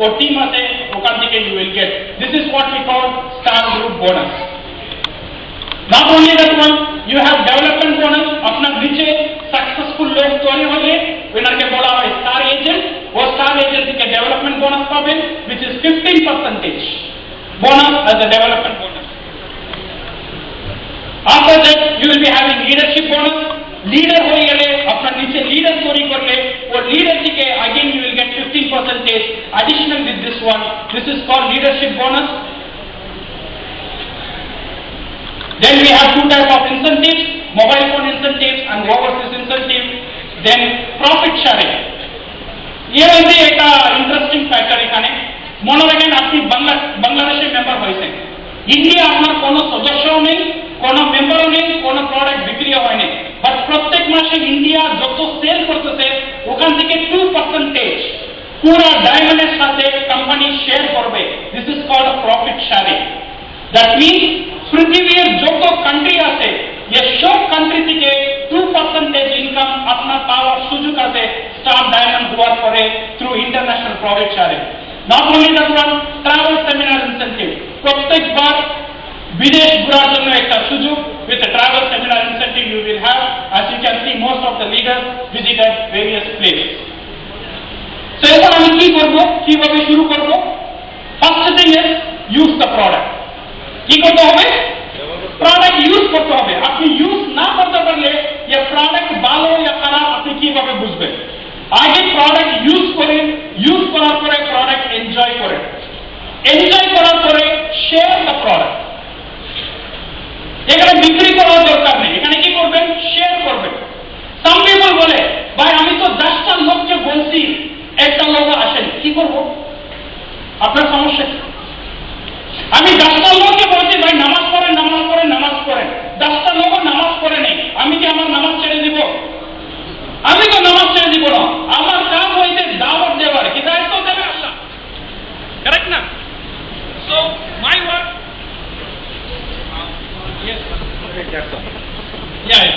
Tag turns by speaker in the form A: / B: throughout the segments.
A: ও team আছে ওখান থেকে you will get. This is what we call star group bonus. Not only that one, you have development bonus. আপনার নিচে successful লোক তৈরি হলে ওনাকে বলা হয় স্টার এজেন্ট, ও স্টার এজেন্ট থেকে ডেভেলপমেন্ট বোনাস পাবেন, which is 15% bonus as a development bonus. After that, you will be having leadership bonus. Leader হয়ে গেলে আপনার নিচে লিডার তৈরি করলে ও লিডার থেকে again you will get 15% additional with this one. This is called leadership bonus. Then we have two type of incentives, mobile phone incentives and overseas incentive. Then profit sharing. এর মধ্যে একটা interesting factor এখানে মনে রাখেন, আপনি বাংলাদেশের member হয়েছেন, India আপনার কোনো সদস্যও নেই, কোনো মেম্বারও নেই, কোনো প্রোডাক্ট বিক্রিও হয়নি, বাট প্রত্যেক মাসে ইন্ডিয়া যত সেল করতেছে ওখান থেকে 2% পুরো ডায়মন্ডের সাথে কোম্পানি শেয়ার করবে। This is called profit sharing. That means পৃথিবীর যত কান্ট্রি আছে এই সব কান্ট্রি থেকে 2% ইনকাম আপনার পাওয়ার সুযোগ আছে স্টার ডায়মন্ড হওয়ার পরে through international profit sharing. Not only that one, travel seminar incentive, প্রত্যেকবার বিদেশ ঘোরার জন্য একটা সুযোগ। with a travel seminar incentive you will have, as you can see most of the leaders visited various places. So এবার আমি কি করব, কিভাবে শুরু করব? First thing is use the product. কি করতে হবে? প্রোডাক্ট ইউজ করতে হবে। আপনি ইউজ না করতে পারলে এই প্রোডাক্ট ভালো না খারাপ আপনি কিভাবে বুঝবেন? আগে প্রোডাক্ট ইউজ করেন, ইউজ করার পরে প্রোডাক্ট এনজয় করেন, এনজয় করার পরে শেয়ার দ্য প্রোডাক্ট। এখানে বিক্রি করার দরকার নেই, এখানে কি করবেন? শেয়ার করবেন। সাম পিপল বলে ভাই আমি তো 10টা লোককে বলছি একটা লোক আসেন, কি করব? আপনার সমস্যা কি? আমি 10টা লোককে বলছি ভাই নামাজ পড়েন, নামাজ পড়েন, নামাজ পড়েন, 10টা লোক নামাজ পড়ে নেই, আমি কি আমার নামাজ ছেড়ে দিব? আমি তো নামাজ ছেড়ে দিব না। আমার কাজ হইতে দাওয়াত দেওয়ার, হিদায়াত তো দেবে আল্লাহ, কারেক্ট না? So my work, yes,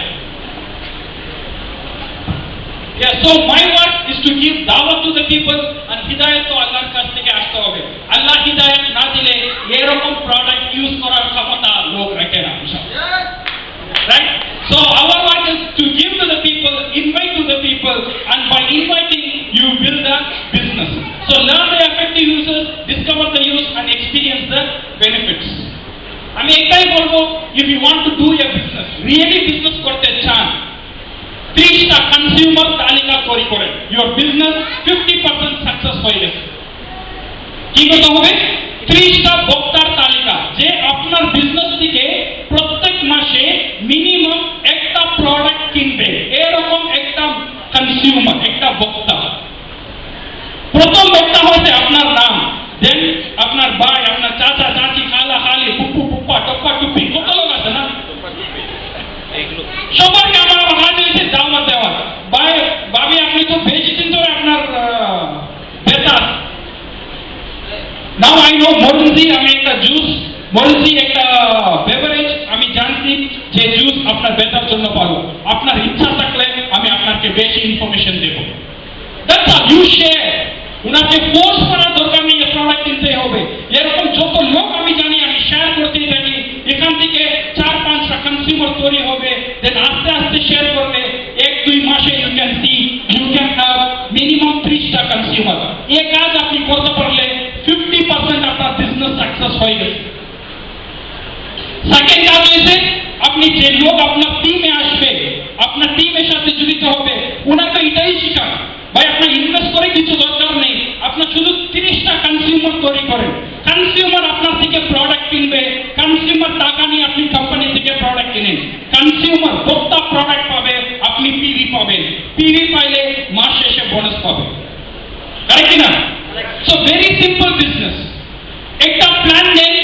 A: yeah, so my work is to give dawah to the people and hidayat to Allah কাছ থেকে আসতে হবে। আল্লাহ হিদায়াত না দিলে এরকম প্রোডাক্ট ইউজ করার ক্ষমতা লোক রাখে না, right? So our work is to give to the people, invite to the people, and by inviting you build a business. So learn the effective uses, discover the use and experience the benefits. আমি এটাই বলবো, if you want to do a business, really business করতে চান, 30টা consumer তালিকা তৈরি করেন, your business 50% success হয়ে গেছে। কি করতে হবে? 30টা ভোক্তার তালিকা, যে আপনার বিজনেস থেকে প্রত্যেক মাসে মিনিমাম একটা প্রোডাক্ট কিনবে, এরকম একটা কনজিউমার, একটা ভোক্তা। প্রথম ভোক্তা হচ্ছে আপনার নাম, দেন আপনার ভাই, আপনার চাচা, চাচি, খালা, খালি, ফুপু, ফুপ্পা, টপ্পা, টুপি, কত লোক আছে না? সবাইকে আমার হাত হয়েছে দাওয়াত দেওয়া। ভাই ভাবি আপনি তো বেশি ধরে আপনার বেতাস। নাও আই নো মরুজি, আমি একটা জুস, মরুজি একটা বেভারেজ, আমি জানছি যে জুস আপনার বেতার জন্য ভালো। আপনার ইচ্ছা থাকলে আমি আপনাকে বেশি ইনফরমেশন দেব। That's all, you share. উনাকে ফোর্স করার দরকার নেই প্রোডাক্ট কিনতে হবে। এরকম যত লোক আমি জানি আমি শেয়ার করতেই থাকি, এখান থেকে 4-5টা কনজিউমার তৈরি হবে, দেন আস্তে আস্তে শেয়ার করলে 1-2 মাসে you can see you can have minimum 30টা কনজিউমার। এই কাজ আপনি করতে পারলে 50% আপনার বিজনেস সাকসেস হয়ে গেছে। সেকেন্ড কাজ হয়েছে, আপনি যে লোক আপনার টিমে আসবে, আপনার টিমের সাথে জড়িত হবে, ওনাকে এটাই শিখান ভাই আপনার ইনভেস্ট করে কিছু দরকার নেই, আপনার শুধু 30টা কনজিউমার তৈরি করেন। কনজিউমার আপনার থেকে প্রোডাক্ট কিনবে, কনজিউমার টাকা নিয়ে আপনি কোম্পানি থেকে প্রোডাক্ট কিনেন, কনজিউমার ভোক্তা প্রোডাক্ট পাবে, আপনি পিভি পাবেন, পিভি পাইলে মাস শেষে বোনাস পাবে, কারেক্ট না? So very simple business. একটা প্ল্যান নেন,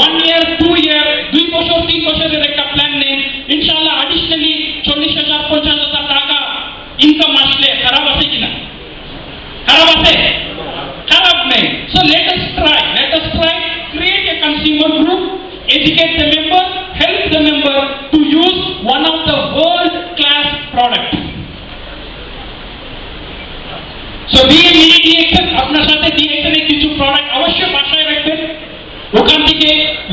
A: 1 ইয়ার, 2 ইয়ার, 2 বছর, 3 বছরের একটা প্ল্যান নেন, ইনশাআল্লাহ অ্যাডিশনালি 40,000-50,000 টাকা ইনকাম আসলে খারাপ আছে কিনা? খারাপ আছে? খারাপ নেই। So let us try, create a consumer group, educate the member, help the member to use one of the world class product. So be a mini DXN, আপনার সাথে DXN এর কিছু ওখান থেকে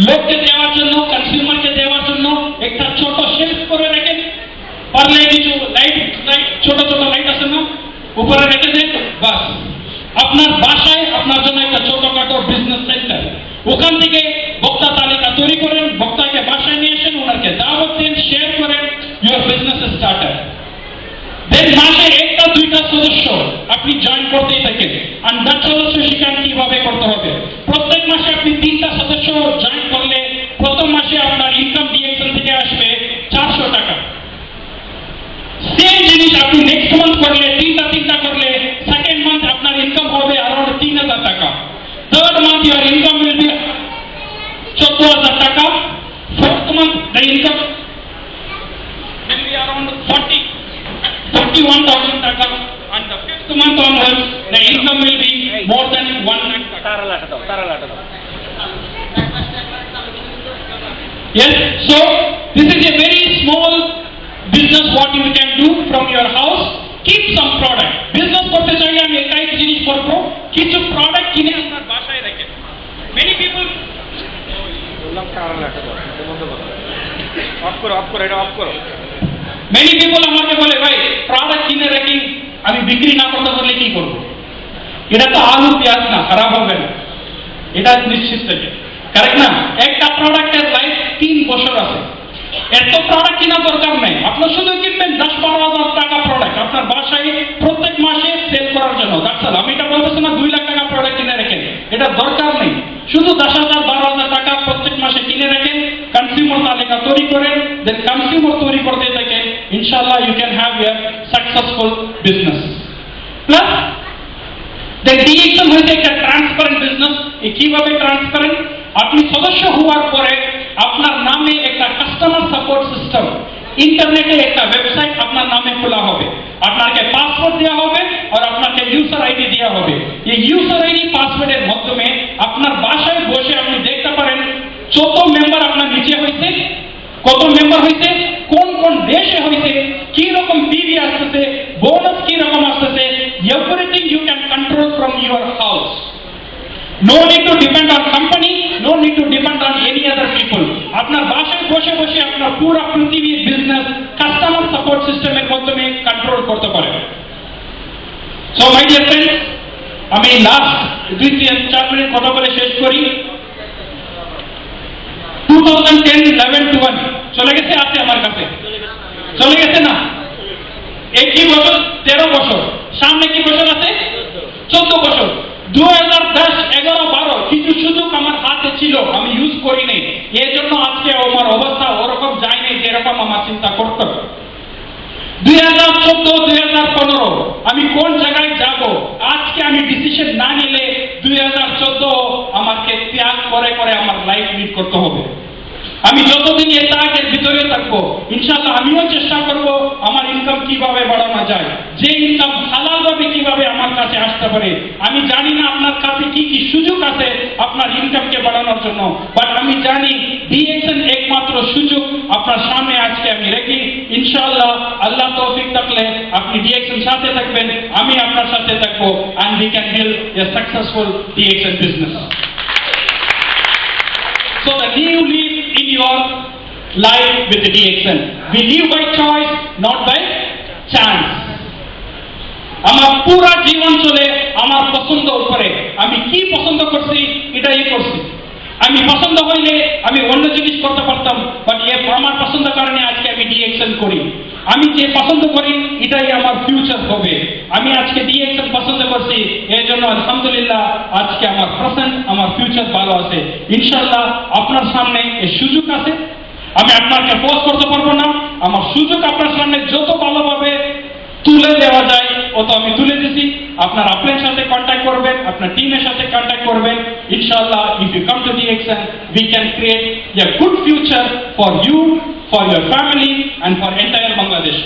A: লোককে দেওয়ার জন্য, কনজিউমারকে দেওয়ার জন্য একটা ছোট শেলফ করে রাখেন, পারলে কিছু লাইট ছোট ছোট লাইট আছে না, উপরে রেখে দেন, বাস আপনার বাসায় আপনার জন্য একটা ছোটখাটো বিজনেস সেন্টার। ওখান থেকে বক্তা তালিকা তৈরি করেন, বক্তাকে বাসায় নিয়ে আসেন, ওনাকে দাওয়াত দেন, শেয়ার করেন, ইউর বিজনেস স্টার্টার। দেন মাসে একটা দুইটা সদস্য আপনি জয়েন করতেই থাকেন। আর that সদস্য শিখান কিভাবে করতে হবে। প্রত্যেক মাসে আপনি 3টা সদস্য জয়েন করলে প্রথম মাসে আপনার ইনকাম ডিএক্সএল থেকে আসবে 400 টাকা। সেম জিনিস আপনি নেক্সট মান্থ করলে, তিনটা করলে সেকেন্ড মান্থ আপনার ইনকাম হবে अराउंड 3000 টাকা। Third month your income will be 14000 টাকা। Fourth month the income will be around 41,000 টাকা, and the fifth month onwards the income will be more than 1 lakh টাকা। তারা লাটা দাও। Yes, so this is a very small business what you can do from your house. Keep some product. Business করতে চাইলে আমি একাই জিনিস করব, কিছু প্রোডাক্ট কিনে আপনার বাসায় রাখেন। Many people বললাম তারা লাটা দাও, বন্ধ করো, অফ করো, এটা অফ করো। Many people আমাকে বলে ভাই প্রোডাক্ট কিনে রাখি, আমি বিক্রি না করতে পারলে কি করব? এটা তো আলু পেঁয়াজ না, খারাপ হবে না, এটা নিশ্চিত থাকে, কারেক্ট না? একটা প্রোডাক্টের লাইফ 3 বছর আছে। এত প্রোডাক্ট কিনা দরকার নাই, আপনি শুধু কিনবেন 10-12 হাজার টাকা প্রোডাক্ট আপনার বাসায় প্রত্যেক মাসে সেল করার জন্য। দাঁড়াল আমি এটা বলতেছি না 2 লাখ টাকা প্রোডাক্ট কিনে রাখেন, এটা দরকার নেই। শুধু 10,000-12,000 টাকা প্রত্যেক মাসে কিনে রাখেন, কনজিউমার তালিকা তৈরি করেন, দেন কনজিউমার তৈরি করতে থাকেন, ইনশাআল্লাহ you can have your successful business. Plus then DXL হচ্ছে একটা ট্রান্সপারেন্ট বিজনেস। কিভাবে ট্রান্সপারেন্ট? আপনি সদস্য হওয়ার পরে আপনার নামে একটা কাস্টমার সাপোর্ট সিস্টেম, ইন্টারনেটে একটা ওয়েবসাইট আপনার নামে খোলা হবে, আপনাকে পাসওয়ার্ড দেওয়া হবে আর আপনাকে ইউজার আইডি দেওয়া হবে। এই ইউজার আইডি পাসওয়ার্ডের মাধ্যমে আপনার বাসায় বসে আপনি দেখতে পারেন যত মেম্বার আপনার নিচে হয়েছে, কত মেম্বার হয়েছে, কোন কোন দেশে হয়েছে, কি রকম টিভি আসতেছে, বোনাস কি রকম আসতেছে, everything you can control from your house. No need to depend on company, no need to depend on any other people. আপনার বাসায় বসে বসে আপনার পুরো পৃথিবীর বিজনেস কাস্টমার সাপোর্ট সিস্টেমের মাধ্যমে কন্ট্রোল করতে পারেন। সো মাই ডিয়ার ফ্রেন্ডস, আমি লাস্ট 2-4 মিনিট কথা বলে শেষ করি। 2010-11-12 চলে গেছে, আছে আমার কাছে, চলে গেছে না? একই বছর 13 বছর, সামনে কি বছর আছে? 14 বছর। 2010-11-12 কিছু সুযোগ আমার হাতে ছিল, আমি ইউজ করি নাই, এর জন্য আজকে আমার অবস্থা ওরকম যায় নাই যেরকম আমার চিন্তা করতাম। 2014-2015 আমি কোন জায়গায় যাব, আজকে আমি ডিসিশন না নিলে 2014 আমাকে ত্যাগ করে করে আমার লাইফ লিড করতে হবে। আমি যতদিন এই ত্যাগের ভিতরে থাকবো, ইনশাআল্লাহ আমিও চেষ্টা করব আমার ইনকাম কিভাবে বাড়ানো যায়, যে ইনকাম হালাল ভাবে কিভাবে আমার কাছে আসতে পারে। আমি জানি না আপনার কাছে কি কি সুযোগ আছে আপনার ইনকামকে বাড়ানোর জন্য, বাট আমি জানি ডিএক্সএল একমাত্র সুযোগ আপনার সামনে আজকে আমি রেখি। ইনশাআল্লাহ আল্লাহ তৌফিক থাকলে আপনি ডিএক্সএল সাথে থাকবেন, আমি আপনার সাথে থাকবো, and we can build a successful DXL business. So the new leaf in your life with the DXL. We live by choice, not by chance. আমার পুরা জীবন চলে আমার পছন্দ উপরে, আমি কি পছন্দ করছি এটাই করছি। আমি পছন্দ হইলে আমি অন্য জিনিস করতে পারতাম, বাট আমার পছন্দ কারণে আজকে আমি ডিএক্সএল করি। আমি যে পছন্দ করি এটাই আমার ফিউচার হবে। আমি আজকে ডিএক্সএল পছন্দ করছি, এই জন্য আলহামদুলিল্লাহ আজকে আমার প্রেজেন্ট, আমার ফিউচার ভালো আছে। ইনশাআল্লাহ আপনার সামনে এই সুযোগ আছে, আমি আপনাকে ফোর্স করতে পারবো না। আমার সুযোগ আপনার সামনে যত ভালোভাবে তুলে দেওয়া যায় অত আমি তুলে দিছি। আপনার সাথে কন্ট্যাক্ট করবেন, আপনার টিমের সাথে কন্ট্যাক্ট করবেন। ইনশাআল্লাহ if you come to DXL, we can create a good future for you, for your family and for entire Bangladesh.